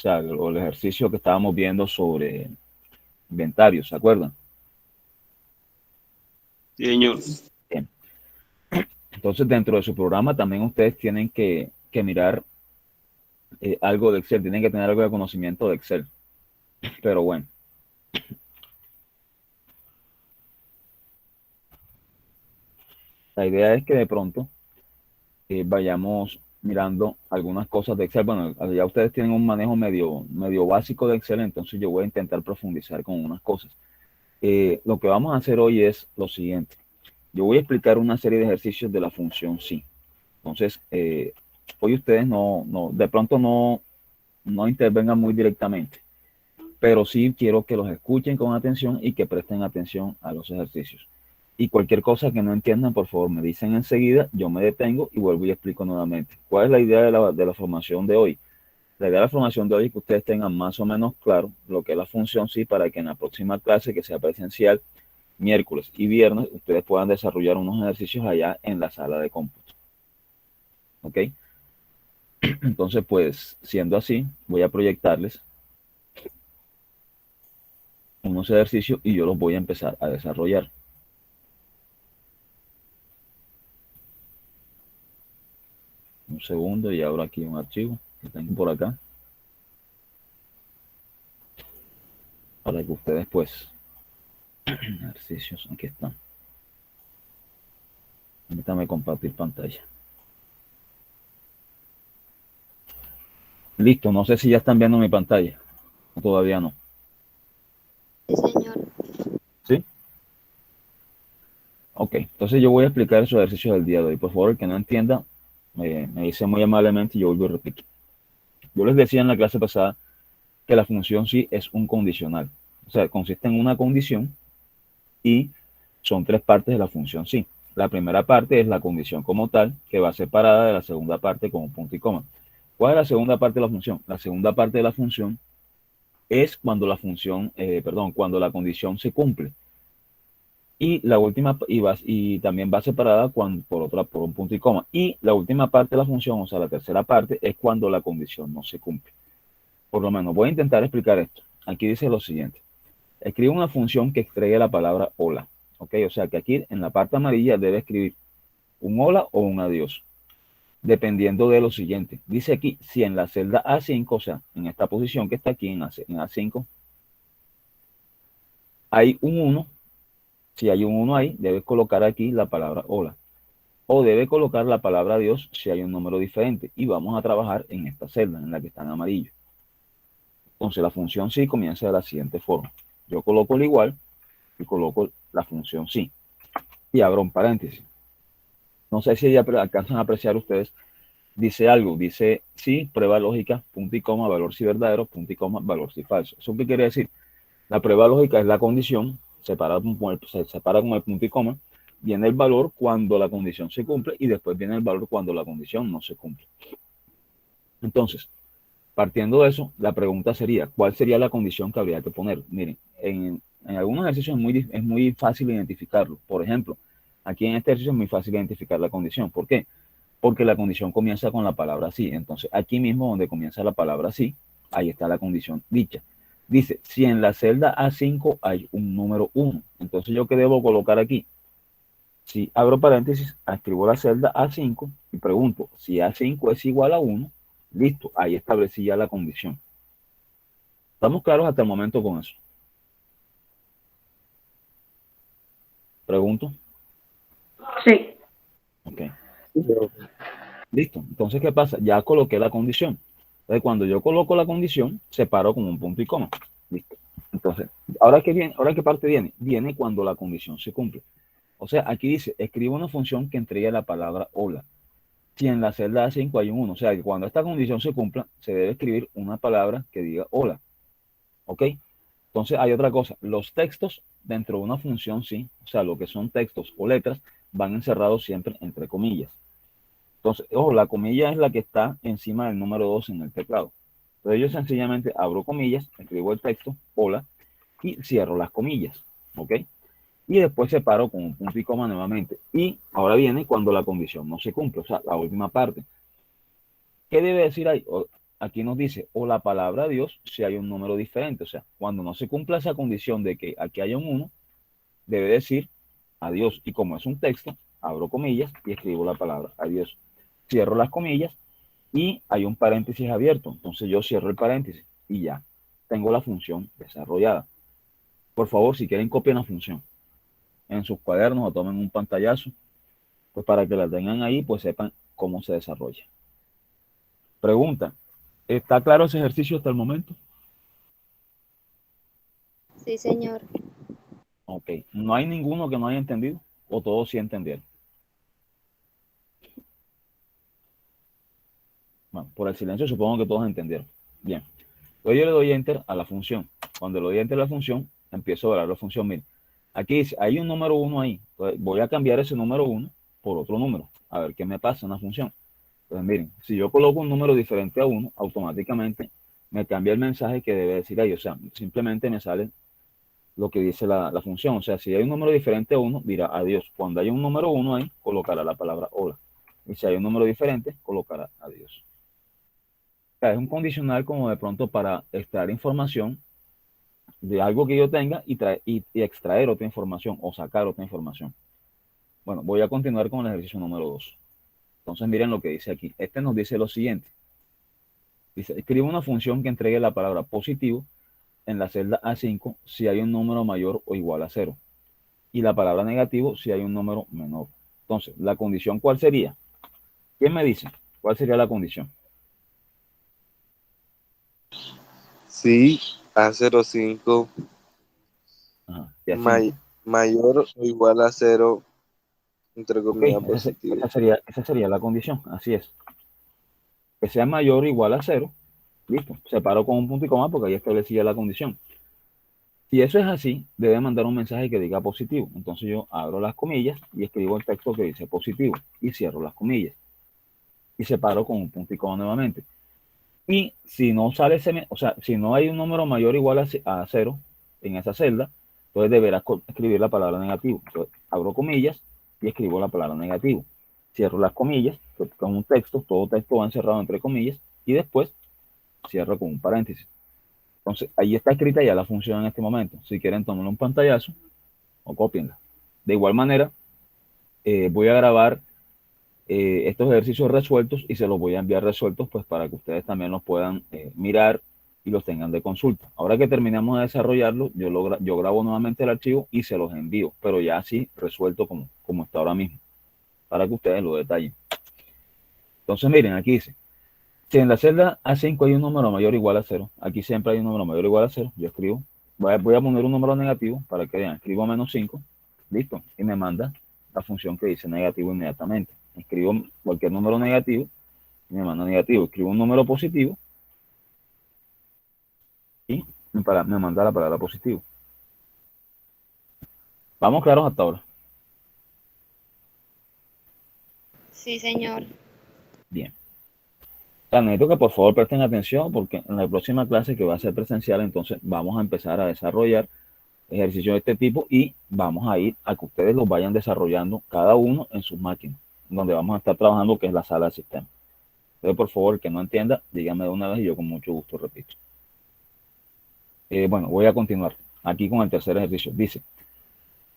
sea, el ejercicio que estábamos viendo sobre inventario, ¿se acuerdan? Sí, señor. Bien. Entonces, dentro de su programa también ustedes tienen que mirar algo de Excel, tienen que tener algo de conocimiento de Excel. Pero bueno, la idea es que de pronto vayamos mirando algunas cosas de Excel. Bueno, ya ustedes tienen un manejo medio básico de Excel, entonces yo voy a intentar profundizar con unas cosas. Lo que vamos a hacer hoy es lo siguiente. Yo voy a explicar una serie de ejercicios de la función sí. Entonces, hoy ustedes de pronto no intervengan muy directamente, pero sí quiero que los escuchen con atención y que presten atención a los ejercicios. Y cualquier cosa que no entiendan, por favor, me dicen enseguida, yo me detengo y vuelvo y explico nuevamente. ¿Cuál es la idea de la formación de hoy? La idea de la formación de hoy es que ustedes tengan más o menos claro lo que es la función sí para que en la próxima clase, que sea presencial, miércoles y viernes, ustedes puedan desarrollar unos ejercicios allá en la sala de cómputo. ¿Ok? Entonces, pues, siendo así, voy a proyectarles unos ejercicios y yo los voy a empezar a desarrollar. Un segundo y abro aquí un archivo que tengo por acá para que ustedes, pues, ejercicios, aquí están. Permítame compartir pantalla. Listo, no sé si ya están viendo mi pantalla. Todavía no. Sí, señor. ¿Sí? Ok, entonces yo voy a explicar esos ejercicios del día de hoy. Por favor, el que no entienda, me dice muy amablemente y yo vuelvo a repetir. Yo les decía en la clase pasada que la función sí es un condicional. O sea, consiste en una condición y son tres partes de la función sí. La primera parte es la condición como tal, que va separada de la segunda parte con un punto y coma. ¿Cuál es la segunda parte de la función? La segunda parte de la función es cuando la función, cuando la condición se cumple. Y la última, y también va separada por un punto y coma. Y la última parte de la función, o sea, la tercera parte, es cuando la condición no se cumple. Por lo menos, voy a intentar explicar esto. Aquí dice lo siguiente. Escribe una función que extraiga la palabra hola. ¿Ok? O sea, que aquí en la parte amarilla debe escribir un hola o un adiós, dependiendo de lo siguiente. Dice aquí, si en la celda A5, o sea, en esta posición que está aquí en A5, hay un 1, si hay un 1 ahí, debes colocar aquí la palabra hola. O debe colocar la palabra Dios si hay un número diferente. Y vamos a trabajar en esta celda, en la que está en amarillo. Entonces la función sí comienza de la siguiente forma. Yo coloco el igual y coloco la función sí. Y abro un paréntesis. No sé si ya alcanzan a apreciar ustedes. Dice algo, dice sí, prueba lógica, punto y coma, valor si verdadero, punto y coma, valor si falso. ¿Eso qué quiere decir? La prueba lógica es la condición, se separa con el punto y coma, viene el valor cuando la condición se cumple y después viene el valor cuando la condición no se cumple. Entonces, partiendo de eso, la pregunta sería, ¿cuál sería la condición que habría que poner? Miren, en algunos ejercicios es muy fácil identificarlo. Por ejemplo, aquí en este ejercicio es muy fácil identificar la condición. ¿Por qué? Porque la condición comienza con la palabra sí. Entonces, aquí mismo donde comienza la palabra sí, ahí está la condición dicha. Dice, si en la celda A5 hay un número 1, entonces yo qué debo colocar aquí. Si abro paréntesis, escribo la celda A5 y pregunto, si A5 es igual a 1, listo, ahí establecí ya la condición. ¿Estamos claros hasta el momento con eso? Pregunto. Sí. Ok. Listo. Entonces, ¿qué pasa? Ya coloqué la condición. Entonces, cuando yo coloco la condición, separo con un punto y coma. Listo. Entonces, ¿ahora qué parte viene? Viene cuando la condición se cumple. O sea, aquí dice, escribe una función que entregue la palabra hola. Si en la celda A5 hay un 1, o sea, que cuando esta condición se cumpla, se debe escribir una palabra que diga hola. ¿Ok? Entonces, hay otra cosa. Los textos dentro de una función sí, o sea, lo que son textos o letras, van encerrados siempre entre comillas. Entonces, ojo, la comilla es la que está encima del número 2 en el teclado. Entonces yo sencillamente abro comillas, escribo el texto, hola, y cierro las comillas, ¿ok? Y después separo con un punto y coma nuevamente. Y ahora viene cuando la condición no se cumple, o sea, la última parte. ¿Qué debe decir ahí? aquí nos dice, o la palabra Dios si hay un número diferente. O sea, cuando no se cumpla esa condición de que aquí haya un 1, debe decir adiós. Y como es un texto, abro comillas y escribo la palabra adiós. Cierro las comillas y hay un paréntesis abierto. Entonces yo cierro el paréntesis y ya tengo la función desarrollada. Por favor, si quieren, copien la función en sus cuadernos o tomen un pantallazo, pues para que la tengan ahí, pues sepan cómo se desarrolla. Pregunta, ¿está claro ese ejercicio hasta el momento? Sí, señor. Ok, ¿no hay ninguno que no haya entendido o todos sí entendieron? Bueno, por el silencio supongo que todos entendieron. Bien, entonces yo le doy enter a la función. Cuando le doy enter a la función, empiezo a ver la función. Miren, aquí dice, hay un número 1 ahí. Entonces voy a cambiar ese número 1 por otro número. A ver qué me pasa en la función. Entonces miren, si yo coloco un número diferente a 1, automáticamente me cambia el mensaje que debe decir ahí. O sea, simplemente me sale lo que dice la función. O sea, si hay un número diferente a 1, dirá adiós. Cuando hay un número 1 ahí, colocará la palabra hola. Y si hay un número diferente, colocará adiós. O sea, es un condicional como de pronto para extraer información de algo que yo tenga y extraer otra información o sacar otra información. Bueno, voy a continuar con el ejercicio número 2. Entonces miren lo que dice aquí. Este nos dice lo siguiente. Dice, escribe una función que entregue la palabra positivo en la celda A5 si hay un número mayor o igual a 0. Y la palabra negativo si hay un número menor. Entonces, ¿la condición cuál sería? ¿Quién me dice? ¿Cuál sería la condición? Sí, A05 Ajá, y A5. mayor o igual a 0, entre Ok, comillas positivo. esa sería la condición. Así es. Que sea mayor o igual a 0. Listo. Separo con un punto y coma porque ahí establecía la condición. Si eso es así, debe mandar un mensaje que diga positivo. Entonces yo abro las comillas y escribo el texto que dice positivo y cierro las comillas. Y separo con un punto y coma nuevamente. Y si no sale o sea, si no hay un número mayor o igual a 0 en esa celda, entonces deberás escribir la palabra negativo. Entonces, abro comillas y escribo la palabra negativo. Cierro las comillas, con un texto, todo texto va encerrado entre comillas, y después cierro con un paréntesis. Entonces, ahí está escrita ya la función en este momento. Si quieren, tomen un pantallazo o copienla. De igual manera, voy a grabar estos ejercicios resueltos y se los voy a enviar resueltos pues para que ustedes también los puedan mirar y los tengan de consulta. Ahora que terminamos de desarrollarlo, yo grabo nuevamente el archivo y se los envío, pero ya así resuelto como está ahora mismo, para que ustedes lo detallen. Entonces miren, aquí dice, si en la celda A5 hay un número mayor o igual a 0, aquí siempre hay un número mayor o igual a 0, yo escribo, voy a poner un número negativo para que vean, escribo -5, listo, y me manda la función que dice negativo inmediatamente. Escribo cualquier número negativo y me manda negativo. Escribo un número positivo y me manda la palabra positivo. ¿Vamos claros hasta ahora? Sí, señor. Bien. Necesito que por favor presten atención porque en la próxima clase que va a ser presencial, entonces vamos a empezar a desarrollar ejercicios de este tipo y vamos a ir a que ustedes los vayan desarrollando cada uno en sus máquinas, donde vamos a estar trabajando, que es la sala de sistema. Entonces, por favor, el que no entienda, dígame de una vez y yo con mucho gusto repito. Bueno, voy a continuar aquí con el tercer ejercicio.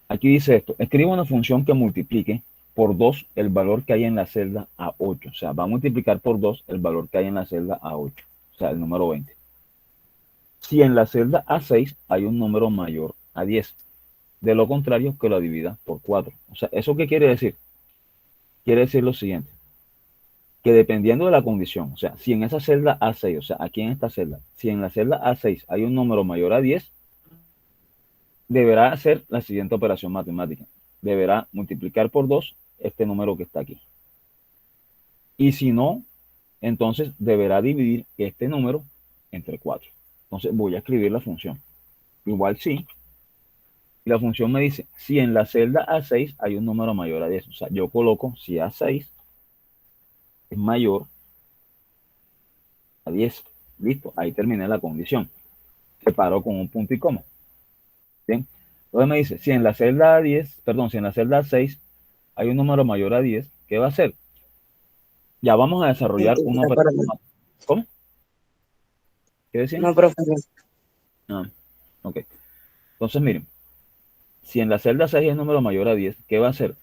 Aquí dice esto, escriba una función que multiplique por 2 el valor que hay en la celda A8. O sea, va a multiplicar por 2 el valor que hay en la celda A8, o sea, el número 20. Si en la celda A6 hay un número mayor a 10. De lo contrario, que lo divida por 4. O sea, ¿eso qué quiere decir? Quiere decir lo siguiente, que dependiendo de la condición, o sea, si en esa celda A6, o sea, aquí en esta celda, si en la celda A6 hay un número mayor a 10, deberá hacer la siguiente operación matemática. Deberá multiplicar por 2 este número que está aquí. Y si no, entonces deberá dividir este número entre 4. Entonces voy a escribir la función. Igual sí. Y la función me dice, si en la celda A6 hay un número mayor a 10. O sea, yo coloco si A6 es mayor a 10. Listo, ahí terminé la condición. Separo con un punto y coma. Bien. Entonces me dice, si en la celda A10, perdón, si en la celda A6 hay un número mayor a 10, ¿qué va a hacer? Ya vamos a desarrollar una operación. ¿Cómo? ¿Qué decían? No, profe. Ah, ok. Entonces, miren, si en la celda 6 es número mayor a 10, ¿qué va a hacer?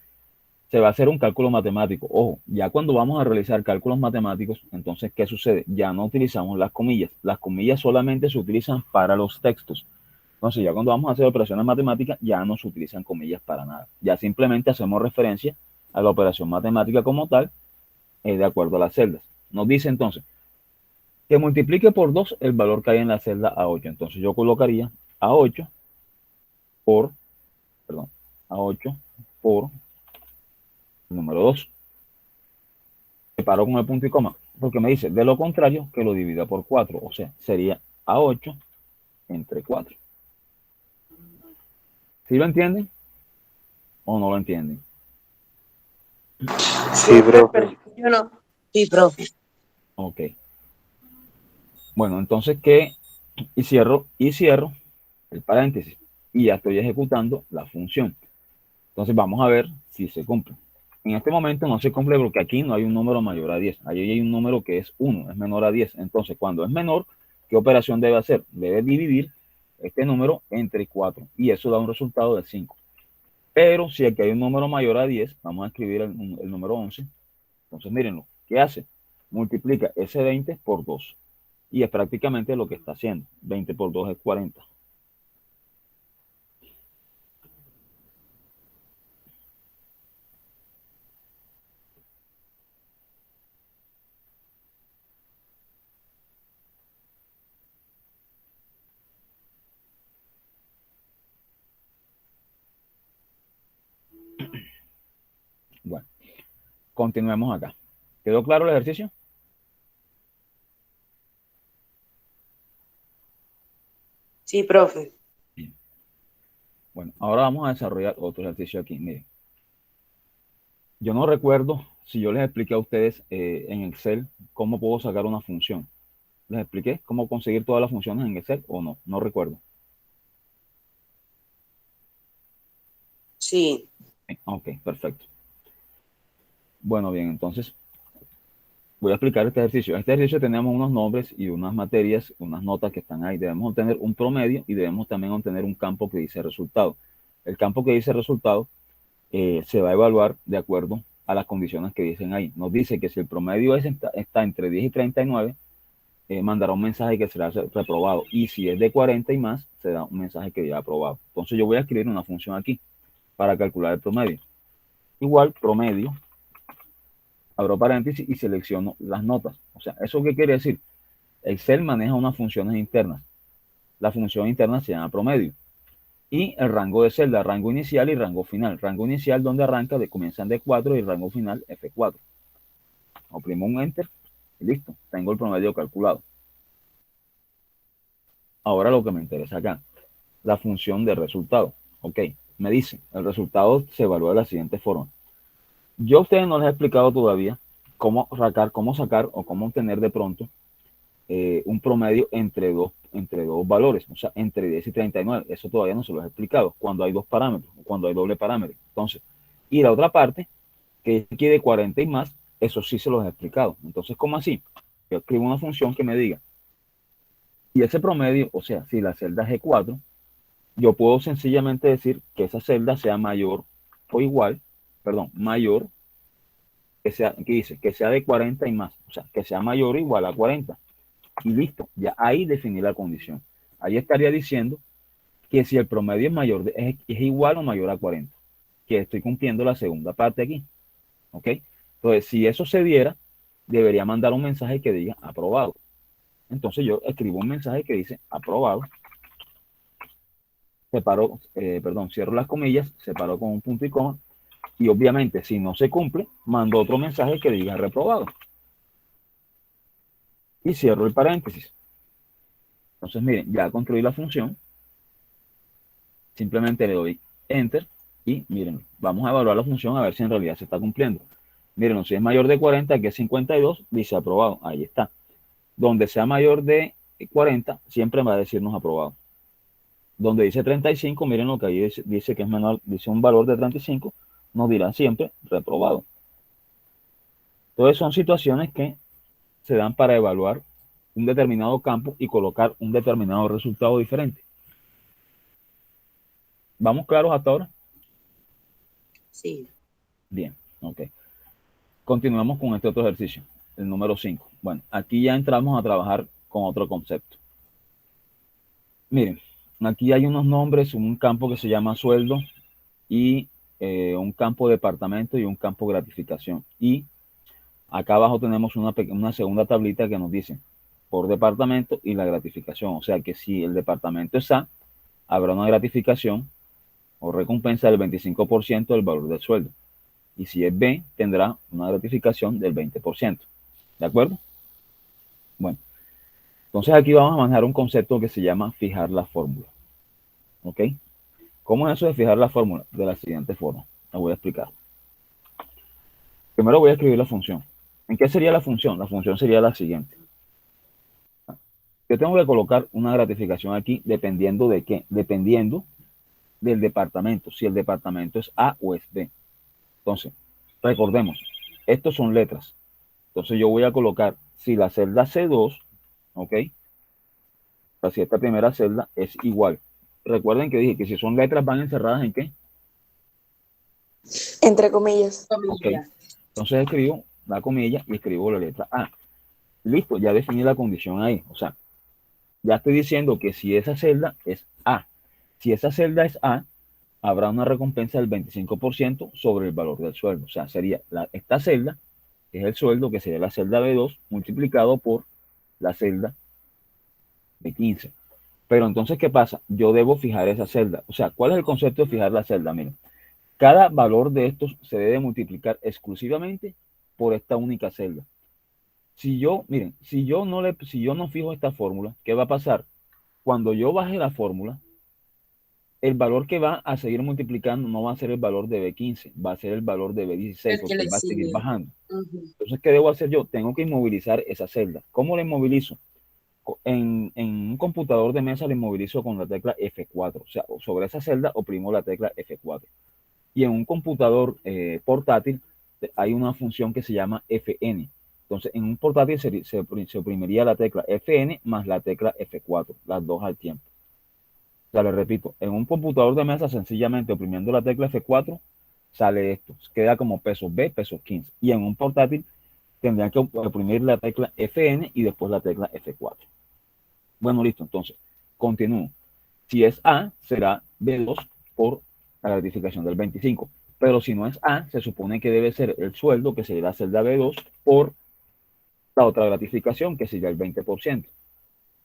Se va a hacer un cálculo matemático. Ojo, ya cuando vamos a realizar cálculos matemáticos, entonces, ¿qué sucede? Ya no utilizamos las comillas. Las comillas solamente se utilizan para los textos. Entonces, ya cuando vamos a hacer operaciones matemáticas, ya no se utilizan comillas para nada. Ya simplemente hacemos referencia a la operación matemática como tal, de acuerdo a las celdas. Nos dice entonces que multiplique por 2 el valor que hay en la celda A8. Entonces, yo colocaría A8 por, perdón, A8 por el número 2. Separo con el punto y coma, porque me dice, de lo contrario, que lo divida por 4. O sea, sería A8 entre 4. ¿Sí lo entienden o no lo entienden? Sí, profe. Yo no. Sí, profe. Ok. Bueno, entonces, ¿qué? Y cierro el paréntesis. Y ya estoy ejecutando la función. Entonces, vamos a ver si se cumple. En este momento no se cumple porque aquí no hay un número mayor a 10. Ahí hay un número que es 1, es menor a 10. Entonces, cuando es menor, ¿qué operación debe hacer? Debe dividir este número entre 4 y eso da un resultado de 5. Pero si aquí hay un número mayor a 10, vamos a escribir el número 11. Entonces, mírenlo. ¿Qué hace? Multiplica ese 20 por 2. Y es prácticamente lo que está haciendo. 20 por 2 es 40. Bueno, continuemos acá. ¿Quedó claro el ejercicio? Sí, profe. Bien. Bueno, ahora vamos a desarrollar otro ejercicio aquí. Miren, yo no recuerdo si yo les expliqué a ustedes en Excel cómo puedo sacar una función. ¿Les expliqué cómo conseguir todas las funciones en Excel o no? No recuerdo. Sí. Ok, perfecto. Bueno, bien, entonces voy a explicar este ejercicio. Este ejercicio tenemos unos nombres y unas materias, unas notas que están ahí. Debemos obtener un promedio y debemos también obtener un campo que dice resultado. El campo que dice resultado se va a evaluar de acuerdo a las condiciones que dicen ahí. Nos dice que si el promedio está entre 10 y 39, mandará un mensaje que será reprobado. Y si es de 40 y más, será un mensaje que dirá aprobado. Entonces yo voy a escribir una función aquí para calcular el promedio. Igual, promedio, abro paréntesis y selecciono las notas. O sea, ¿eso qué quiere decir? Excel maneja unas funciones internas. La función interna se llama promedio. Y el rango de celda, rango inicial y rango final. Rango inicial donde arranca, comienzan de 4 y rango final F4. Oprimo un Enter y listo. Tengo el promedio calculado. Ahora lo que me interesa acá, la función de resultado. Ok, me dice, el resultado se evalúa de la siguiente forma. Yo a ustedes no les he explicado todavía cómo sacar o cómo obtener de pronto un promedio entre dos valores, o sea, entre 10 y 39. Eso todavía no se los he explicado, cuando hay dos parámetros, cuando hay doble parámetro. Entonces, y la otra parte, que quiere 40 y más, eso sí se los he explicado. Entonces, ¿cómo así? Yo escribo una función que me diga, y ese promedio, o sea, si la celda es G4, yo puedo sencillamente decir que esa celda sea mayor o igual, perdón, mayor, que dice, que sea de 40 y más, o sea, que sea mayor o igual a 40. Y listo, ya ahí definí la condición. Ahí estaría diciendo que si el promedio es mayor, es igual o mayor a 40, que estoy cumpliendo la segunda parte aquí, ¿ok? Entonces, si eso se diera, debería mandar un mensaje que diga aprobado. Entonces yo escribo un mensaje que dice aprobado, cierro las comillas, separo con un punto y coma, y obviamente si no se cumple, mando otro mensaje que diga reprobado. Y cierro el paréntesis. Entonces, miren, ya construí la función, simplemente le doy Enter y miren, vamos a evaluar la función a ver si en realidad se está cumpliendo. Miren, si es mayor de 40, que es 52, dice aprobado, ahí está. Donde sea mayor de 40, siempre va a decirnos aprobado. Donde dice 35, miren lo que ahí dice que es menor, dice un valor de 35, nos dirá siempre reprobado. Entonces son situaciones que se dan para evaluar un determinado campo y colocar un determinado resultado diferente. ¿Vamos claros hasta ahora? Sí. Bien, ok. Continuamos con este otro ejercicio, el número 5. Bueno, aquí ya entramos a trabajar con otro concepto. Miren, aquí hay unos nombres, un campo que se llama sueldo y un campo departamento y un campo gratificación. Y acá abajo tenemos una segunda tablita que nos dice por departamento y la gratificación. O sea que si el departamento es A, habrá una gratificación o recompensa del 25% del valor del sueldo. Y si es B, tendrá una gratificación del 20%. ¿De acuerdo? Bueno, entonces aquí vamos a manejar un concepto que se llama fijar la fórmula. ¿Ok? ¿Cómo es eso de fijar la fórmula? De la siguiente forma. La voy a explicar. Primero voy a escribir la función. ¿En qué sería la función? La función sería la siguiente. Yo tengo que colocar una gratificación aquí dependiendo de qué. Dependiendo del departamento. Si el departamento es A o es B. Entonces, recordemos, estos son letras. Entonces yo voy a colocar, si la celda C2, ¿ok? O sea, si esta primera celda es igual. Recuerden que dije que si son letras van encerradas en qué. Entre comillas. Ok. Entonces escribo la comilla y escribo la letra A. Listo, ya definí la condición ahí. O sea, ya estoy diciendo que si esa celda es A, si esa celda es A, habrá una recompensa del 25% sobre el valor del sueldo. O sea, sería esta celda, que es el sueldo, que sería la celda B2, multiplicado por la celda B15. Pero entonces, ¿qué pasa? Yo debo fijar esa celda. O sea, ¿cuál es el concepto de fijar la celda? Miren, cada valor de estos se debe multiplicar exclusivamente por esta única celda. Si yo, miren, si yo no fijo esta fórmula, ¿qué va a pasar? Cuando yo baje la fórmula, el valor que va a seguir multiplicando no va a ser el valor de B15, va a ser el valor de B16, porque va a seguir bajando. Entonces, ¿qué debo hacer yo? Tengo que inmovilizar esa celda. ¿Cómo la inmovilizo? En un computador de mesa la inmovilizo con la tecla F4. O sea, sobre esa celda oprimo la tecla F4. Y en un computador portátil hay una función que se llama Fn. Entonces, en un portátil se oprimiría la tecla Fn más la tecla F4, las dos al tiempo. O sea, le repito, en un computador de mesa, sencillamente oprimiendo la tecla F4, sale esto. Queda como peso B, peso 15. Y en un portátil tendrían que oprimir la tecla Fn y después la tecla F4. Bueno, listo. Entonces, continúo. Si es A, será B2 por la gratificación del 25. Pero si no es A, se supone que debe ser el sueldo, que sería la celda B2, por la otra gratificación, que sería el 20%. O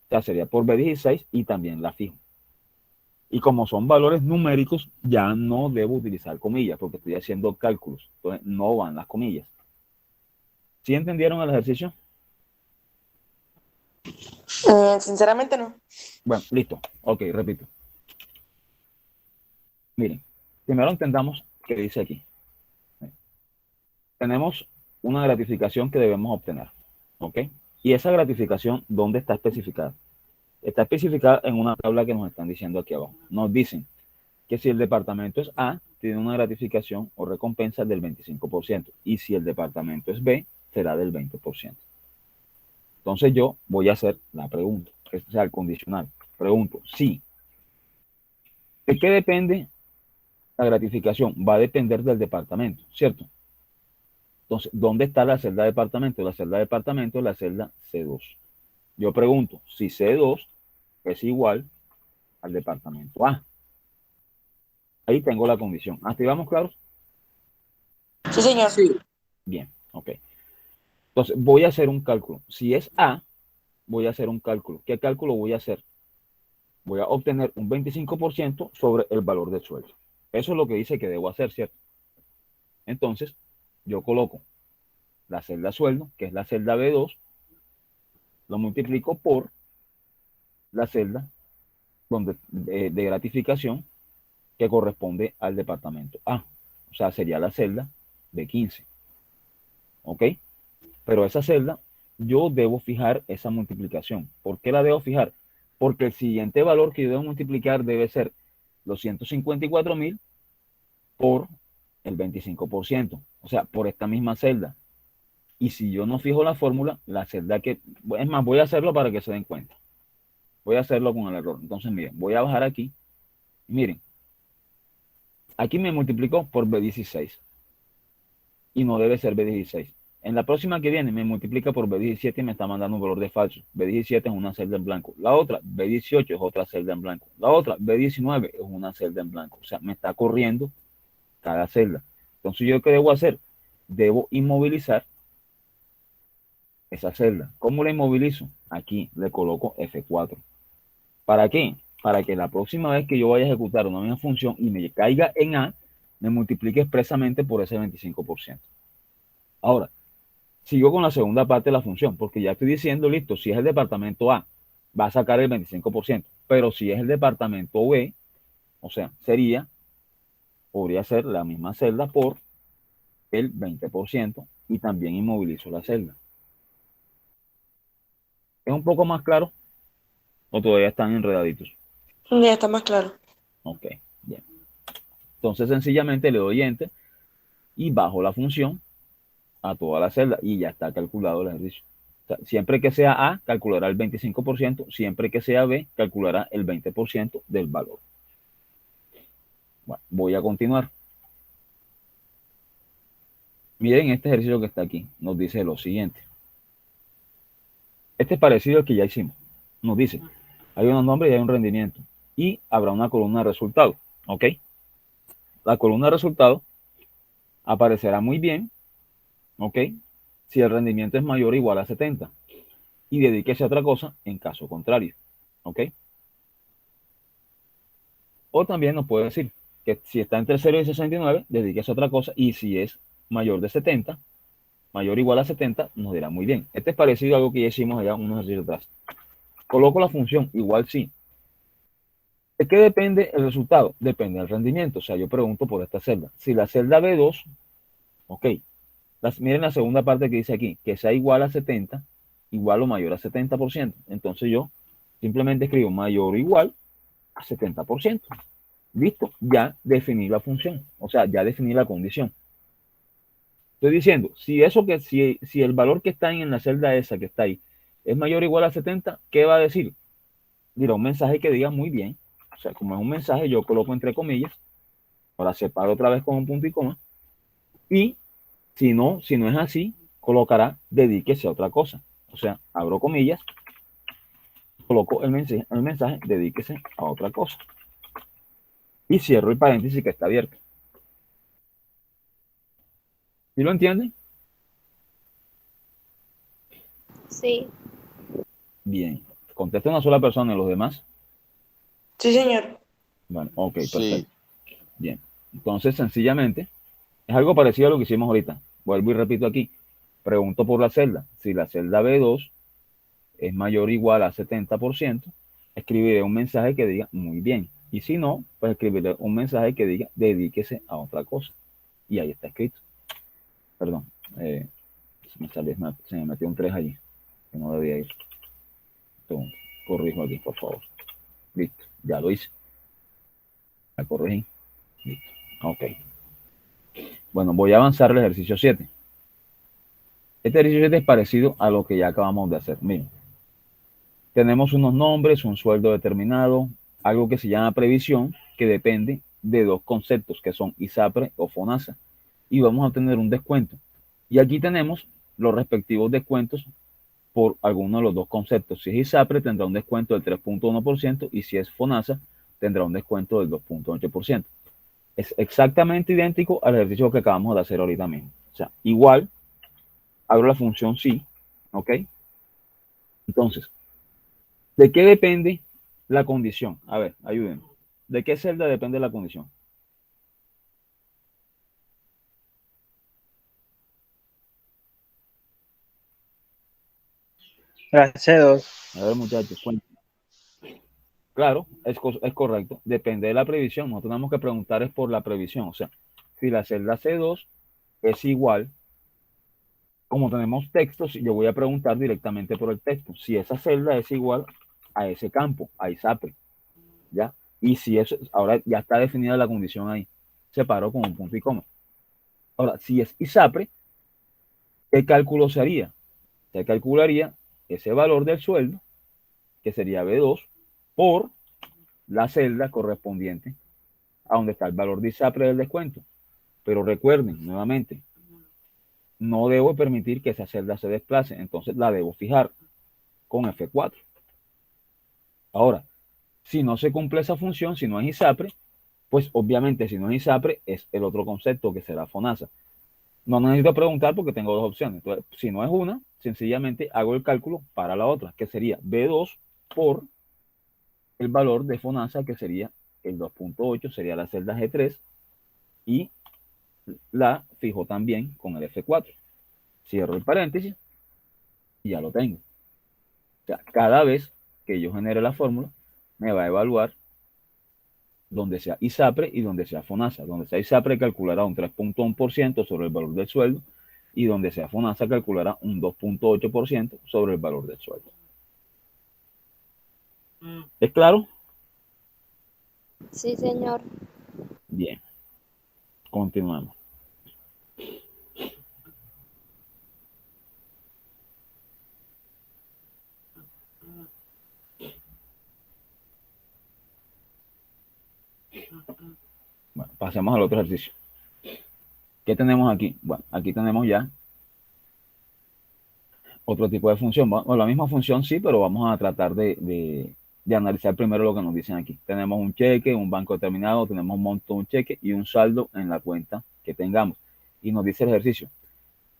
sea, sería por B16 y también la fijo. Y como son valores numéricos, ya no debo utilizar comillas, porque estoy haciendo cálculos. Entonces, no van las comillas. ¿Sí entendieron el ejercicio? Sinceramente no. Bueno, listo. Ok, repito. Miren, primero entendamos qué dice aquí. Tenemos una gratificación que debemos obtener, ¿ok? Y esa gratificación, ¿dónde está especificada? Está especificada en una tabla que nos están diciendo aquí abajo. Nos dicen que si el departamento es A, tiene una gratificación o recompensa del 25%. Y si el departamento es B, será del 20%. Entonces yo voy a hacer la pregunta, o sea, el condicional. Pregunto, sí. ¿De qué depende la gratificación? Va a depender del departamento, ¿cierto? Entonces, ¿dónde está la celda de departamento? La celda de departamento es la celda C2. Yo pregunto si C2 es igual al departamento A. Ahí tengo la condición. ¿Hasta ahí vamos claros? Sí, señor. Sí. Bien, ok. Entonces, voy a hacer un cálculo. Si es A, voy a hacer un cálculo. ¿Qué cálculo voy a hacer? Voy a obtener un 25% sobre el valor del sueldo. Eso es lo que dice que debo hacer, ¿cierto? Entonces, yo coloco la celda sueldo, que es la celda B2, lo multiplico por la celda de gratificación que corresponde al departamento A. O sea, sería la celda B15. ¿Ok? Pero esa celda, yo debo fijar esa multiplicación. ¿Por qué la debo fijar? Porque el siguiente valor que yo debo multiplicar debe ser los 154.000 por el 25%. O sea, por esta misma celda. Y si yo no fijo la fórmula, la celda que... Es más, voy a hacerlo para que se den cuenta. Voy a hacerlo con el error. Entonces, miren, voy a bajar aquí. Miren, aquí me multiplicó por B16. Y no debe ser B16. En la próxima que viene me multiplica por B17 y me está mandando un valor de falso. B17 es una celda en blanco. La otra, B18 es otra celda en blanco. La otra, B19 es una celda en blanco. O sea, me está corriendo cada celda. Entonces, ¿yo qué debo hacer? Debo inmovilizar esa celda. ¿Cómo la inmovilizo? Aquí le coloco F4. ¿Para qué? Para que la próxima vez que yo vaya a ejecutar una misma función y me caiga en A, me multiplique expresamente por ese 25%. Ahora, sigo con la segunda parte de la función, porque ya estoy diciendo, listo, si es el departamento A, va a sacar el 25%, pero si es el departamento B, o sea, podría ser la misma celda por el 20% y también inmovilizo la celda. ¿Es un poco más claro o todavía están enredaditos? Ya está más claro. Ok, bien. Entonces sencillamente le doy Enter y bajo la función a toda la celda y ya está calculado el ejercicio. O sea, siempre que sea A, calculará el 25%, siempre que sea B, calculará el 20% del valor. Bueno, voy a continuar. Miren este ejercicio que está aquí. Nos dice lo siguiente. Este es parecido al que ya hicimos. Nos dice, hay unos nombres y hay un rendimiento. Y habrá una columna de resultados. ¿Ok? La columna de resultados aparecerá muy bien. ¿Ok? Si el rendimiento es mayor o igual a 70. Y dedíquese a otra cosa en caso contrario. ¿Ok? O también nos puede decir que si está entre 0 y 69, dedíquese a otra cosa. Y si es mayor de 70, mayor o igual a 70, nos dirá muy bien. Este es parecido a algo que ya hicimos allá unos ejercicios atrás. Coloco la función igual sí. ¿De qué depende el resultado? Depende del rendimiento. O sea, yo pregunto por esta celda. Si la celda B2, ok. Miren la segunda parte que dice aquí, que sea igual a 70, igual o mayor a 70%. Entonces yo simplemente escribo mayor o igual a 70%. Listo, ya definí la función. O sea, ya definí la condición. Estoy diciendo, si el valor que está ahí en la celda esa que está ahí es mayor o igual a 70, ¿qué va a decir? Dirá un mensaje que diga muy bien. O sea, como es un mensaje, yo coloco entre comillas, ahora separo otra vez con un punto y coma, y si no es así, colocará dedíquese a otra cosa. O sea, abro comillas, coloco el mensaje dedíquese a otra cosa. Y cierro el paréntesis que está abierto. ¿Sí lo entienden? Sí. Bien. Contesta una sola persona y los demás. Sí, señor. Bueno, ok, perfecto. Sí. Bien. Entonces, sencillamente, es algo parecido a lo que hicimos ahorita. Vuelvo y repito aquí. Pregunto por la celda. Si la celda B2 es mayor o igual a 70%, escribiré un mensaje que diga muy bien. Y si no, pues escribiré un mensaje que diga dedíquese a otra cosa. Y ahí está escrito. Perdón. Se me metió un 3 allí. Que no debía ir. Entonces, corrijo aquí, por favor. Listo. Ya lo hice. La corregí. Listo. Ok. Bueno, voy a avanzar el ejercicio 7. Este ejercicio 7 es parecido a lo que ya acabamos de hacer. Miren, tenemos unos nombres, un sueldo determinado, algo que se llama previsión, que depende de dos conceptos, que son ISAPRE o FONASA. Y vamos a tener un descuento. Y aquí tenemos los respectivos descuentos por alguno de los dos conceptos. Si es ISAPRE, tendrá un descuento del 3.1% y si es FONASA, tendrá un descuento del 2.8%. Es exactamente idéntico al ejercicio que acabamos de hacer ahorita mismo. O sea, igual, abro la función sí, ¿ok? Entonces, ¿de qué depende la condición? A ver, ayúdenme. ¿De qué celda depende la condición? La C2. A ver, muchachos, cuéntenme. Claro, es correcto. Depende de la previsión. Nosotros tenemos que preguntar es por la previsión. O sea, si la celda C2 es igual, como tenemos textos, yo voy a preguntar directamente por el texto. Si esa celda es igual a ese campo, a ISAPRE, ¿ya? Y si eso, ahora ya está definida la condición ahí. Separo con un punto y coma. Ahora, si es ISAPRE, ¿qué cálculo se haría? Se calcularía ese valor del sueldo, que sería B2, por la celda correspondiente a donde está el valor de ISAPRE del descuento. Pero recuerden, nuevamente, no debo permitir que esa celda se desplace, entonces la debo fijar con F4. Ahora, si no se cumple esa función, si no es ISAPRE, pues obviamente si no es ISAPRE es el otro concepto que será FONASA. No necesito preguntar porque tengo dos opciones. Entonces, si no es una, sencillamente hago el cálculo para la otra, que sería B2 por el valor de FONASA, que sería el 2.8, sería la celda G3, y la fijo también con el F4. Cierro el paréntesis y ya lo tengo. O sea, cada vez que yo genere la fórmula, me va a evaluar donde sea ISAPRE y donde sea FONASA. Donde sea ISAPRE calculará un 3.1% sobre el valor del sueldo y donde sea FONASA calculará un 2.8% sobre el valor del sueldo. ¿Es claro? Sí, señor. Bien. Continuamos. Bueno, pasemos al otro ejercicio. ¿Qué tenemos aquí? Bueno, aquí tenemos ya otro tipo de función. Bueno, la misma función sí, pero vamos a tratar de analizar primero lo que nos dicen aquí. Tenemos un cheque, un banco determinado, tenemos un monto de un cheque y un saldo en la cuenta que tengamos. Y nos dice el ejercicio.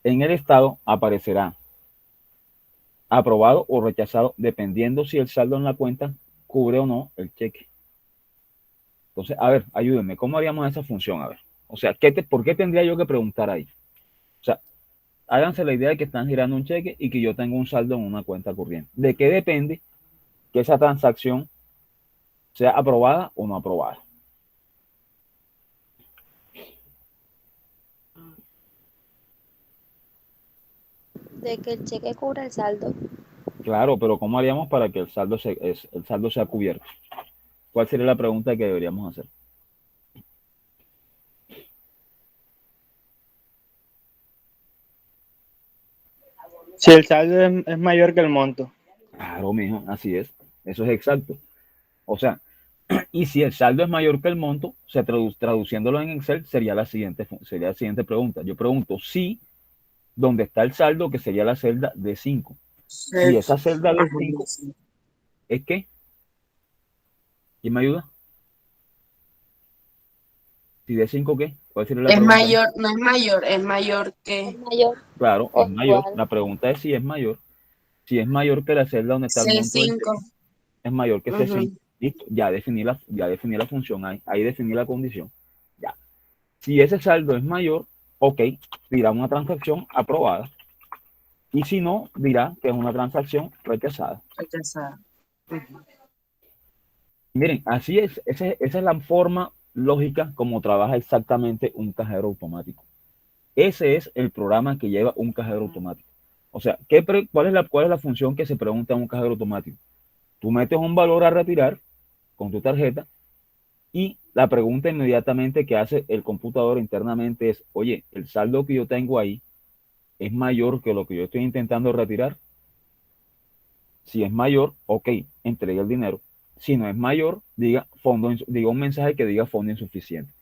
En el estado aparecerá aprobado o rechazado dependiendo si el saldo en la cuenta cubre o no el cheque. Entonces, a ver, ayúdenme, ¿cómo haríamos esa función? A ver, o sea, ¿por qué tendría yo que preguntar ahí? O sea, háganse la idea de que están girando un cheque y que yo tengo un saldo en una cuenta corriente. ¿De qué depende que esa transacción sea aprobada o no aprobada? De que el cheque cubra el saldo. Claro, pero ¿cómo haríamos para que el saldo sea cubierto? ¿Cuál sería la pregunta que deberíamos hacer? Si el saldo es mayor que el monto. Claro, mijo, así es. Eso es exacto. O sea, y si el saldo es mayor que el monto, o sea, traduciéndolo en Excel, sería la siguiente pregunta. Yo pregunto si donde está el saldo, que sería la celda D5. Si esa celda D5 es ¿qué? ¿Quién me ayuda? Si D5 ¿qué? ¿Cuál sería la Es pregunta? mayor, no es mayor, es mayor que Es mayor Claro, o es mayor. igual. La pregunta es si es mayor. Si es mayor que la celda donde está el monto del C5. cheque, es mayor que C5. Ujú. Listo, ya definí la función ahí definí la condición. Ya. Si ese saldo es mayor, ok, dirá una transacción aprobada. Y si no, dirá que es una transacción rechazada. Rechazada. Ujú. Miren, así es, esa es la forma lógica como trabaja exactamente un cajero automático. Ese es el programa que lleva un cajero automático. O sea, ¿cuál es la función que se pregunta en un cajero automático? Tú metes un valor a retirar con tu tarjeta y la pregunta inmediatamente que hace el computador internamente es, oye, el saldo que yo tengo ahí es mayor que lo que yo estoy intentando retirar. Si es mayor, ok, entrega el dinero. Si no es mayor, diga un mensaje que diga fondo insuficiente.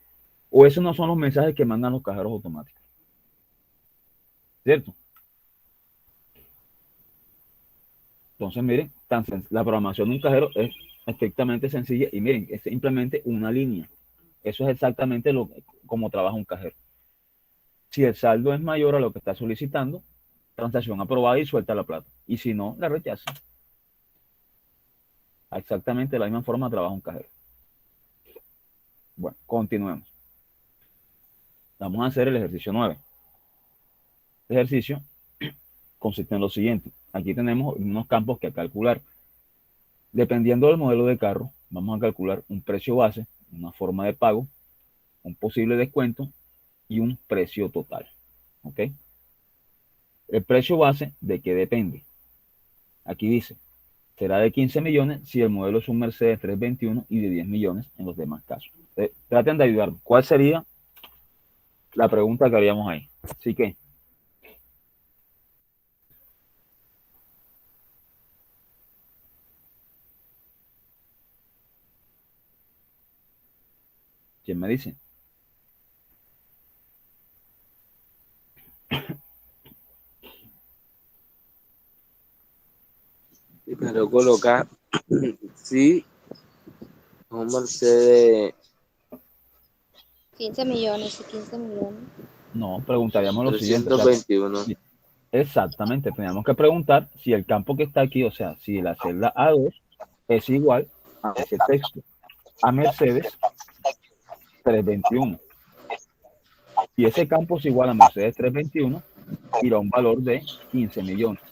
O esos no son los mensajes que mandan los cajeros automáticos. ¿Cierto? Entonces, miren, la programación de un cajero es estrictamente sencilla y miren, es simplemente una línea. Eso es exactamente como trabaja un cajero. Si el saldo es mayor a lo que está solicitando, transacción aprobada y suelta la plata. Y si no, la rechaza. Exactamente de la misma forma trabaja un cajero. Bueno, continuemos. Vamos a hacer el ejercicio 9. El ejercicio consiste en lo siguiente. Aquí tenemos unos campos que calcular. Dependiendo del modelo de carro, vamos a calcular un precio base, una forma de pago, un posible descuento y un precio total. ¿Ok? El precio base, ¿de qué depende? Aquí dice, será de 15 millones si el modelo es un Mercedes 321 y de 10 millones en los demás casos. Traten de ayudarme. ¿Cuál sería la pregunta que haríamos ahí? Así que, ¿Quién me dice? Pero colocar, sí, un Mercedes 15 millones y 15 millones. No, preguntaríamos lo siguiente. 321. Exactamente, teníamos que preguntar si el campo que está aquí, o sea, si la celda A2 es igual a ese texto, a Mercedes 321. Si ese campo es igual a Mercedes 321, irá a un valor de 15 millones.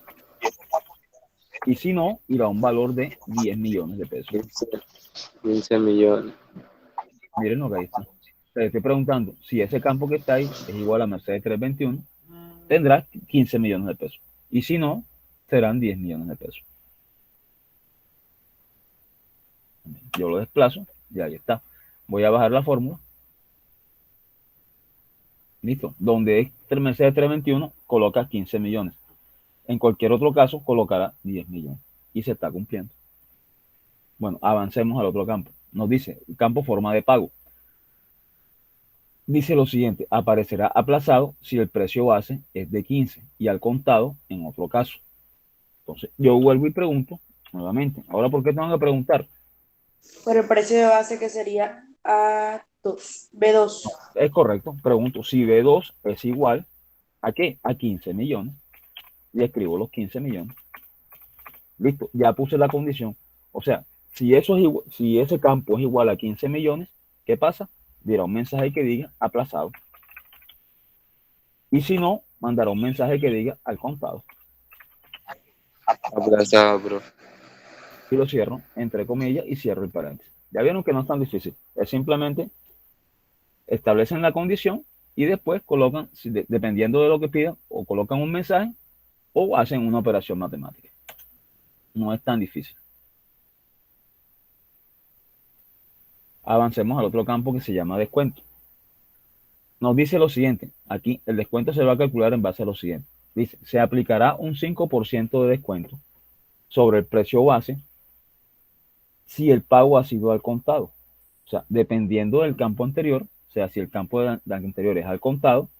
Y si no, irá a un valor de 10 millones de pesos. 15 millones. Miren lo que ahí está. Le estoy preguntando si ese campo que está ahí es igual a Mercedes 321, tendrá 15 millones de pesos. Y si no, serán 10 millones de pesos. Yo lo desplazo y ahí está. Voy a bajar la fórmula. Listo. Donde es Mercedes 321, coloca 15 millones. En cualquier otro caso, colocará 10 millones. Y se está cumpliendo. Bueno, avancemos al otro campo. Nos dice, campo forma de pago. Dice lo siguiente, aparecerá aplazado si el precio base es de 15 y al contado en otro caso. Entonces, yo vuelvo y pregunto nuevamente. Ahora, ¿por qué tengo que preguntar? Por el precio de base que sería A2, B2. Es correcto, pregunto si B2 es igual a qué? A 15 millones. Y escribo los 15 millones. Listo, ya puse la condición. O sea, si ese campo es igual a 15 millones, ¿qué pasa? Dirá un mensaje que diga aplazado. Y si no, mandará un mensaje que diga al contado. Aplazado, bro. Y lo cierro, entre comillas, y cierro el paréntesis. Ya vieron que no es tan difícil. Es simplemente establecen la condición y después colocan, dependiendo de lo que pidan, o colocan un mensaje o hacen una operación matemática. No es tan difícil. Avancemos al otro campo que se llama descuento. Nos dice lo siguiente. Aquí el descuento se va a calcular en base a lo siguiente. Dice, se aplicará un 5% de descuento sobre el precio base si el pago ha sido al contado. O sea, dependiendo del campo anterior, o sea, si el campo de anterior es al contado,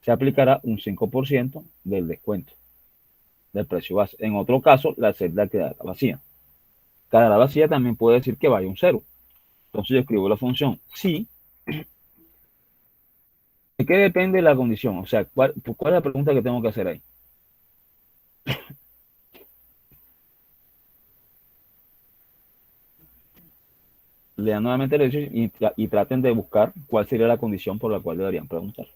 se aplicará un 5% del descuento del precio base. En otro caso, la celda quedará vacía. Quedará vacía también puede decir que vaya un 0. Entonces yo escribo la función si. ¿De qué depende la condición? O sea, ¿cuál es la pregunta que tengo que hacer ahí? Lean nuevamente el ejercicio y traten de buscar cuál sería la condición por la cual deberían preguntar.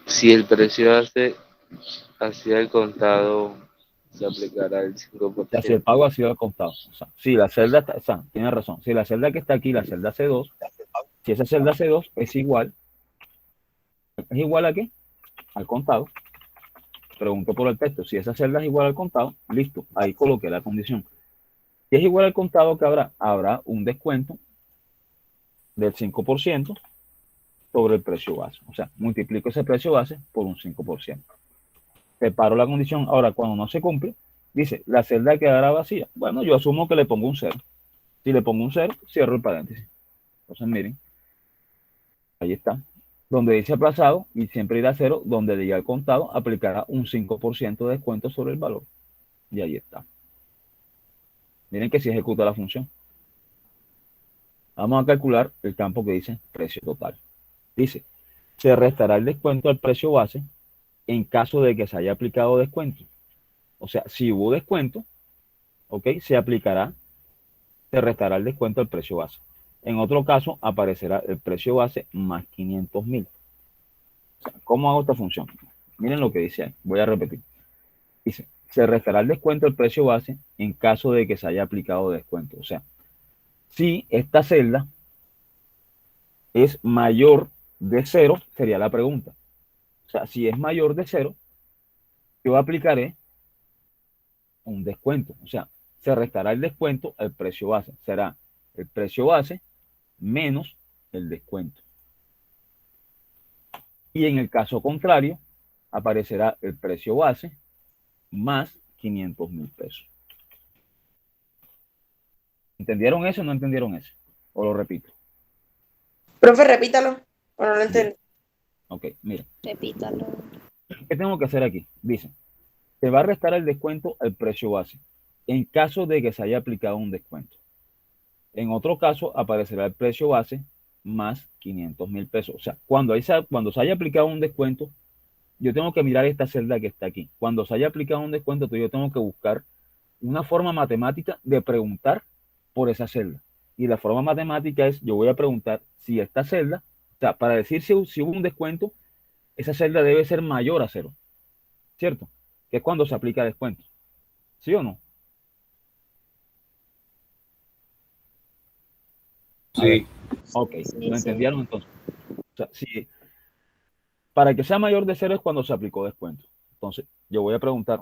Si el precio hacia el contado, se aplicará el O sea, si 5%. el pago ha sido al contado. O sea, si la celda está, o sea, tiene razón. Si la celda que está aquí, la celda C2, si esa celda C2 es igual a qué? Al contado. Pregunto por el texto. Si esa celda es igual al contado, listo. Ahí coloqué la condición. Si es igual al contado, ¿qué habrá? Habrá un descuento del 5% sobre el precio base. O sea, multiplico ese precio base por un 5%. Separo la condición. Ahora, cuando no se cumple, dice, la celda quedará vacía. Bueno, yo asumo que le pongo un 0. Si le pongo un 0, cierro el paréntesis. Entonces, miren, ahí está. Donde dice aplazado y siempre irá a 0, donde diga al contado, aplicará un 5% de descuento sobre el valor. Y ahí está. Miren que si ejecuta la función. Vamos a calcular el campo que dice precio total. Dice, se restará el descuento al precio base en caso de que se haya aplicado descuento. O sea, si hubo descuento, ¿ok? Se restará el descuento al precio base. En otro caso, aparecerá el precio base más 500.000. O sea, ¿cómo hago esta función? Miren lo que dice ahí. Voy a repetir. Dice, se restará el descuento al precio base en caso de que se haya aplicado descuento. O sea, si esta celda es mayor de 0, sería la pregunta. O sea, si es mayor de 0, yo aplicaré un descuento. O sea, se restará el descuento al precio base. Será el precio base menos el descuento. Y en el caso contrario, aparecerá el precio base más 500.000 pesos. ¿Entendieron eso o no entendieron eso? ¿O lo repito? Profe, repítalo. Bueno, no lo entendí. Ok, mira. Repítalo. ¿Qué tengo que hacer aquí? Dice, se va a restar el descuento al precio base en caso de que se haya aplicado un descuento. En otro caso, aparecerá el precio base más 500.000 pesos. O sea, cuando se haya aplicado un descuento, yo tengo que mirar esta celda que está aquí. Cuando se haya aplicado un descuento, yo tengo que buscar una forma matemática de preguntar por esa celda. Y la forma matemática es, yo voy a preguntar si esta celda, o sea, para decir si hubo un descuento, esa celda debe ser mayor a 0, ¿cierto? Que es cuando se aplica descuento. ¿Sí o no? Sí. Ok, Sí, ¿lo sí. entendieron entonces? O sea, si para que sea mayor de 0 es cuando se aplicó descuento. Entonces, yo voy a preguntar,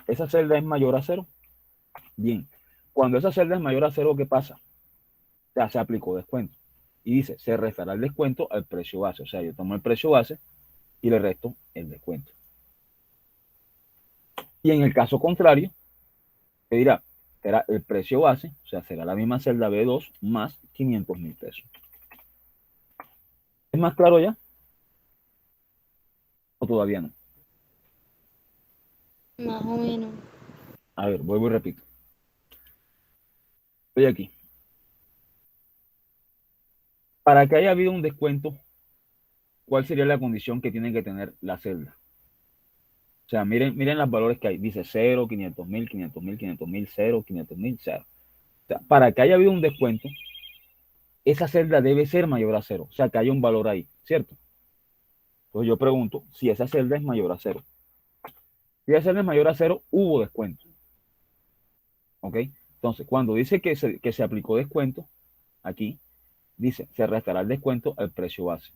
¿esa celda es mayor a 0? Bien. Cuando esa celda es mayor a 0, ¿qué pasa? Ya se aplicó descuento. Y dice, se restará el descuento al precio base. O sea, yo tomo el precio base y le resto el descuento. Y en el caso contrario, te dirá, será el precio base, o sea, será la misma celda B2 más 500.000 pesos. ¿Es más claro ya? ¿O todavía no? Más o menos. A ver, vuelvo y repito. Estoy aquí. Para que haya habido un descuento, ¿cuál sería la condición que tiene que tener la celda? O sea, miren los valores que hay. Dice 0, 500.000, 500.000, 500.000, 0, 500.000, 0. O sea, para que haya habido un descuento, esa celda debe ser mayor a 0. O sea, que haya un valor ahí, ¿cierto? Entonces yo pregunto si esa celda es mayor a 0. Si esa celda es mayor a 0, hubo descuento. ¿Ok? Entonces, cuando dice que se aplicó descuento, aquí dice, se restará el descuento al precio base.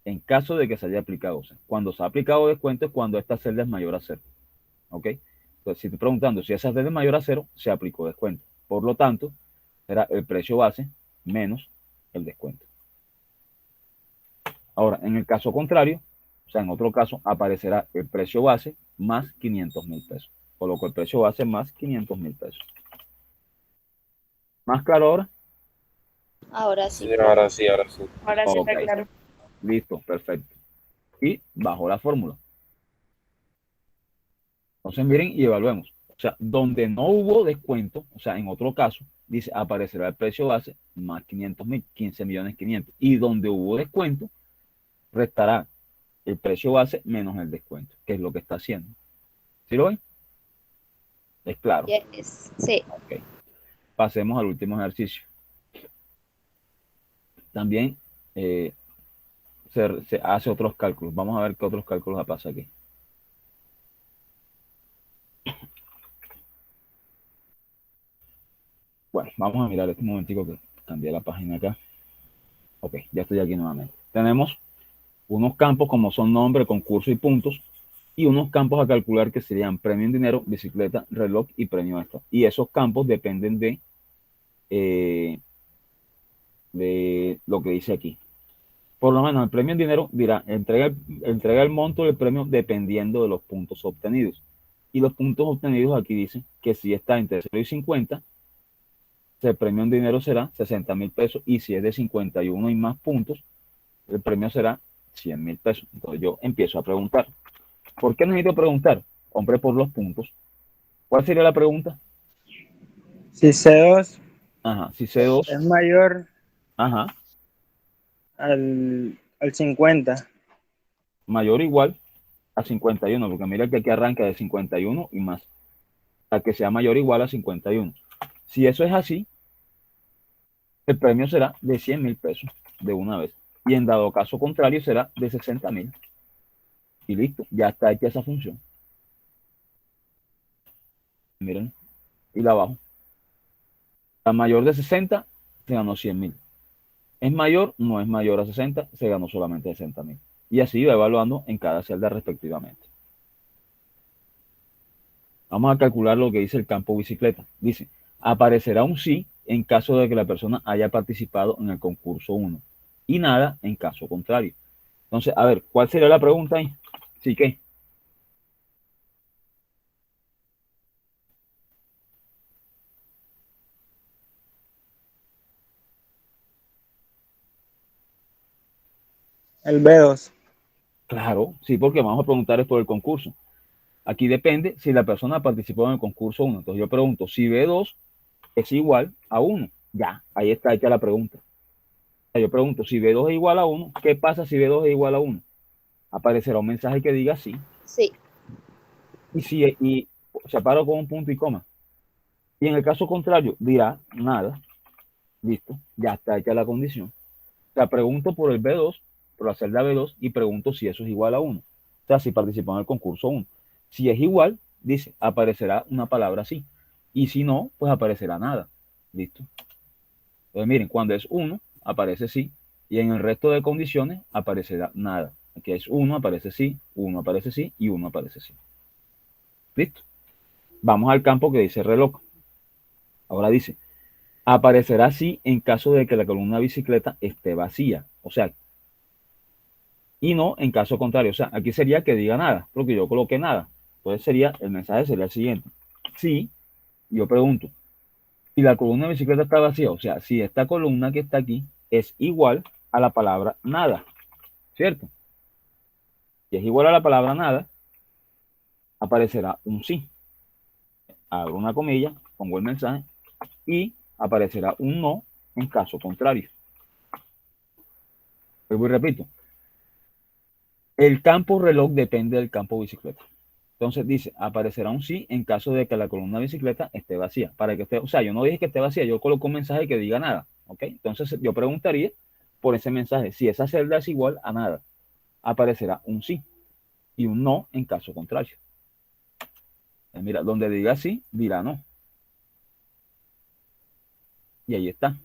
En caso de que se haya aplicado, o sea, cuando se ha aplicado descuento es cuando esta celda es mayor a 0. ¿Ok? Entonces, si estoy preguntando si esa celda es mayor a 0, se aplicó descuento. Por lo tanto, será el precio base menos el descuento. Ahora, en el caso contrario, o sea, en otro caso, aparecerá el precio base más 500.000 pesos. Coloco el precio base más 500.000 pesos. ¿Más claro ahora? Ahora Sí, sí, profe. ahora sí, ahora sí. Ahora sí está Ok, claro. listo, perfecto. Y bajo la fórmula. Entonces miren y evaluemos. O sea, donde no hubo descuento, o sea, en otro caso, dice aparecerá el precio base más 500.000, 15.500.000. Y donde hubo descuento, restará el precio base menos el descuento, que es lo que está haciendo. ¿Sí lo ven? Es claro. Yes. Sí. Ok. Pasemos al último ejercicio. También se hace otros cálculos. Vamos a ver qué otros cálculos pasa aquí. Bueno, vamos a mirar este momentico que cambié la página acá. Ok, ya estoy aquí nuevamente. Tenemos unos campos como son nombre, concurso y puntos, y unos campos a calcular que serían premio en dinero, bicicleta, reloj y premio extra. Y esos campos dependen de lo que dice aquí. Por lo menos el premio en dinero dirá, entrega el monto del premio dependiendo de los puntos obtenidos. Y los puntos obtenidos aquí dicen que si está entre 0 y 50, el premio en dinero será 60.000 pesos. Y si es de 51 y más puntos, el premio será 100.000 pesos. Entonces yo empiezo a preguntar. ¿Por qué necesito preguntar? Hombre, por los puntos. ¿Cuál sería la pregunta? Si C2 Ajá, si C2, es mayor ajá, al 50, mayor o igual a 51, porque mira que aquí arranca de 51 y más, a que sea mayor o igual a 51. Si eso es así, el premio será de 100.000 pesos de una vez. Y en dado caso contrario será de 60.000. Y listo, ya está hecha esa función. Miren, y la abajo. La mayor de 60 se ganó 100.000. Es mayor, no es mayor a 60, se ganó solamente 60.000. Y así va evaluando en cada celda respectivamente. Vamos a calcular lo que dice el campo bicicleta. Dice, aparecerá un sí en caso de que la persona haya participado en el concurso 1 y nada en caso contrario. Entonces, a ver, ¿cuál sería la pregunta ahí? ¿Sí qué? El B2. Claro, sí, porque vamos a preguntar es por el concurso. Aquí depende si la persona participó en el concurso 1. Entonces yo pregunto si B2 es igual a 1. Ya, ahí está hecha la pregunta. Yo pregunto si B2 es igual a 1, ¿qué pasa si B2 es igual a 1? Aparecerá un mensaje que diga sí. Sí. Y separo con un punto y coma. Y en el caso contrario, dirá nada. Listo, ya está hecha la condición. O sea, pregunto por el B2, por la celda B2, y pregunto si eso es igual a 1. O sea, si participó en el concurso 1. Si es igual, dice, aparecerá una palabra sí. Y si no, pues aparecerá nada. Listo. Entonces, miren, cuando es 1, aparece sí. Y en el resto de condiciones, aparecerá nada. Aquí es 1, aparece sí, 1 aparece sí y 1 aparece sí. Listo. Vamos al campo que dice reloj. Ahora dice, aparecerá así en caso de que la columna bicicleta esté vacía. O sea, y no en caso contrario. O sea, aquí sería que diga nada, porque yo coloqué nada. Entonces el mensaje sería el siguiente. Si yo pregunto, si la columna de bicicleta está vacía, o sea, si esta columna que está aquí es igual a la palabra nada, ¿cierto? Si es igual a la palabra nada, aparecerá un sí. Abro una comilla, pongo el mensaje y aparecerá un no en caso contrario. Vuelvo y repito. El campo reloj depende del campo bicicleta. Entonces dice, aparecerá un sí en caso de que la columna bicicleta esté vacía. Para que esté, o sea, yo no dije que esté vacía, yo coloco un mensaje que diga nada. ¿Ok? Entonces yo preguntaría por ese mensaje, si esa celda es igual a nada, aparecerá un sí y un no en caso contrario. Mira, donde diga sí, dirá no. Y ahí está.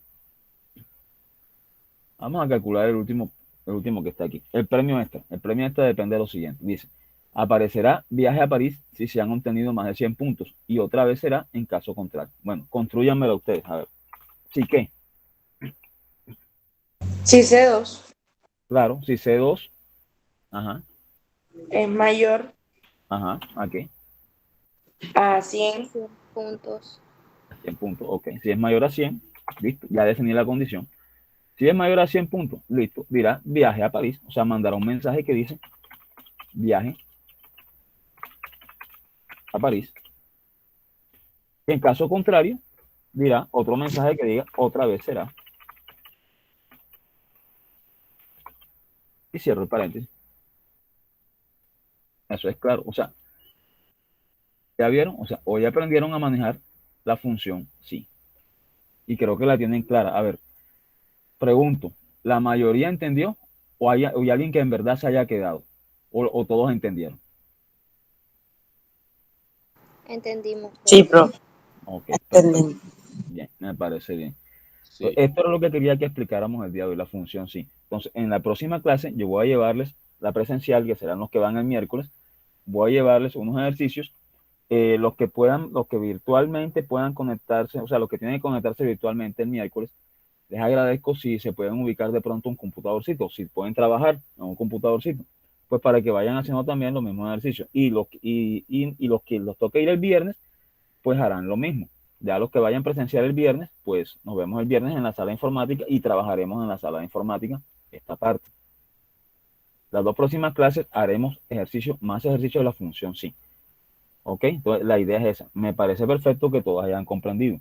Vamos a calcular el último que está aquí. El premio extra. El premio extra depende de lo siguiente. Dice, aparecerá viaje a París si se han obtenido más de 100 puntos. Y otra vez será en caso contrario. Bueno, construyanmelo ustedes. A ver. ¿Sí qué? Si C2 Claro, si C2, ajá, es mayor ajá, ¿a qué? a 100, 100 puntos. 100 puntos, ok. Si es mayor a 100, listo, ya definí la condición. Si es mayor a 100 puntos, listo, dirá viaje a París. O sea, mandará un mensaje que dice viaje a París. Y en caso contrario, dirá otro mensaje que diga otra vez será. Y cierro el paréntesis. Eso es claro. O sea, ¿ya vieron? O sea, hoy aprendieron a manejar la función sí. Y creo que la tienen clara. A ver, pregunto, ¿la mayoría entendió o hay alguien que en verdad se haya quedado? ¿O todos entendieron? Entendimos. Sí, profe. Ok, perfecto. Entendemos. Bien, me parece bien. Sí. Esto es lo que quería que explicáramos el día de hoy, la función sí. Entonces, en la próxima clase yo voy a llevarles la presencial, que serán los que van el miércoles. Voy a llevarles unos ejercicios, los que virtualmente puedan conectarse, o sea, los que tienen que conectarse virtualmente el miércoles. Les agradezco si se pueden ubicar de pronto un computadorcito, si pueden trabajar en un computadorcito, pues para que vayan haciendo también los mismos ejercicios. Y los que los toque ir el viernes, pues harán lo mismo. Ya los que vayan presencial el viernes, pues nos vemos el viernes en la sala de informática y trabajaremos en la sala de informática esta parte. Las dos próximas clases haremos más ejercicios de la función sí. ¿Ok? Entonces la idea es esa. Me parece perfecto que todos hayan comprendido.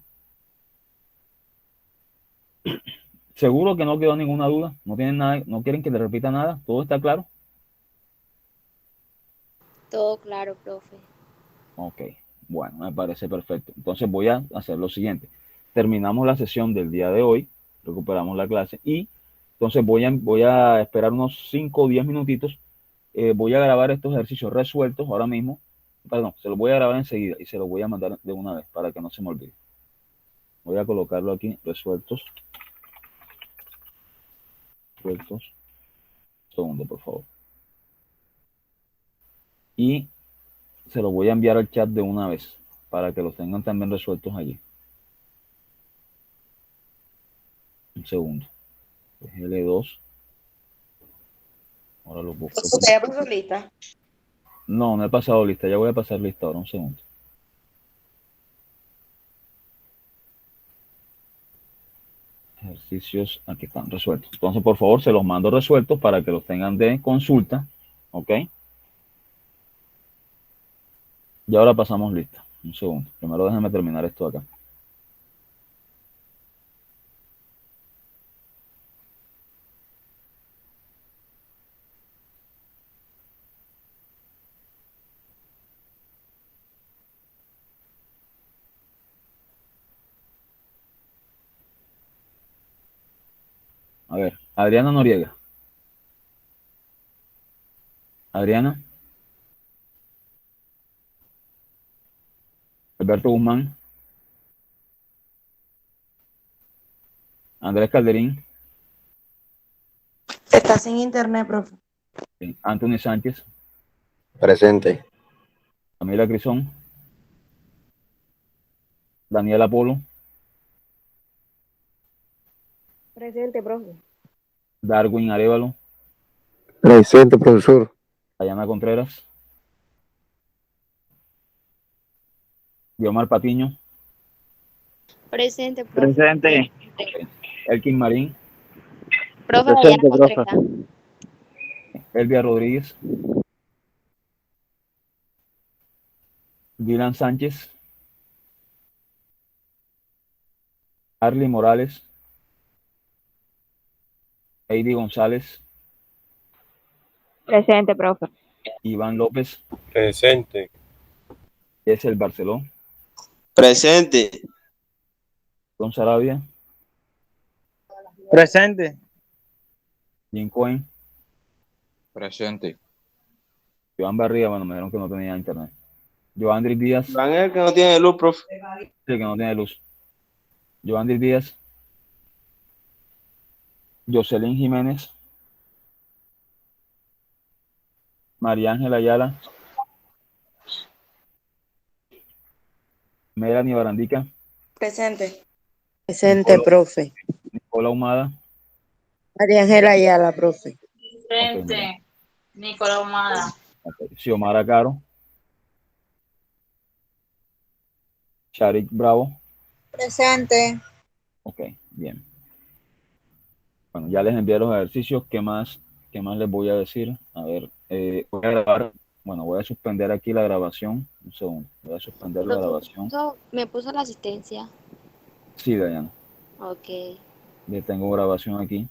Seguro que no quedó ninguna duda. No tienen nada, no quieren que le repita nada. Todo está claro. Todo claro, profe. Ok. Bueno, me parece perfecto. Entonces voy a hacer lo siguiente. Terminamos la sesión del día de hoy. Recuperamos la clase y entonces voy a esperar unos 5 o 10 minutitos. Voy a grabar estos ejercicios resueltos ahora mismo. Perdón, se los voy a grabar enseguida y se los voy a mandar de una vez para que no se me olvide. Voy a colocarlo aquí, resueltos. Resueltos. Un segundo, por favor. Y se los voy a enviar al chat de una vez para que los tengan también resueltos allí. Un segundo. L2. Ahora los busco. ¿Usted ya pasó lista? No, no he pasado lista. Ya voy a pasar lista ahora. Un segundo. Ejercicios aquí están resueltos. Entonces, por favor, se los mando resueltos para que los tengan de consulta. ¿Ok? Y ahora pasamos lista. Un segundo. Primero déjenme terminar esto acá. A ver, Adriana Noriega. Adriana. Alberto Guzmán. Andrés Calderín. Está sin internet, profe. Anthony Sánchez. Presente. Camila Crisón. Daniela Polo. Presente, profe. Darwin Arevalo. Presente, profesor. Dayana Contreras. Guiomar Patiño. Presente, profe. Presente. Elkin Marín. Profe, Presente, Dayana profe. Contreras. Elvia Rodríguez. Dylan Sánchez. Arly Morales. Heidi González. Presente, profe. Iván López. Presente. Yesel Barceló. Presente. Don Sarabia. Presente. Jim Cohen. Presente. Joan Barría, bueno, me dijeron que no tenía internet. Joandris Díaz. Van el que no tiene luz, profe. Sí, que no tiene luz. Joandris Díaz. Jocelyn Jiménez. María Ángela Ayala. Melanie Barandica. Presente. Presente, profe. Nicola Humada. María Ángela Ayala, profe. Presente. Nicolás Humada. Xiomara Caro. Sharik Bravo. Presente. Ok, bien. Bueno, ya les envié los ejercicios. ¿Qué más les voy a decir? A ver, voy a grabar. Bueno, voy a suspender aquí la grabación. Un segundo. Voy a suspender la grabación. Me puso la asistencia. Sí, Diana. Ok. Le tengo grabación aquí.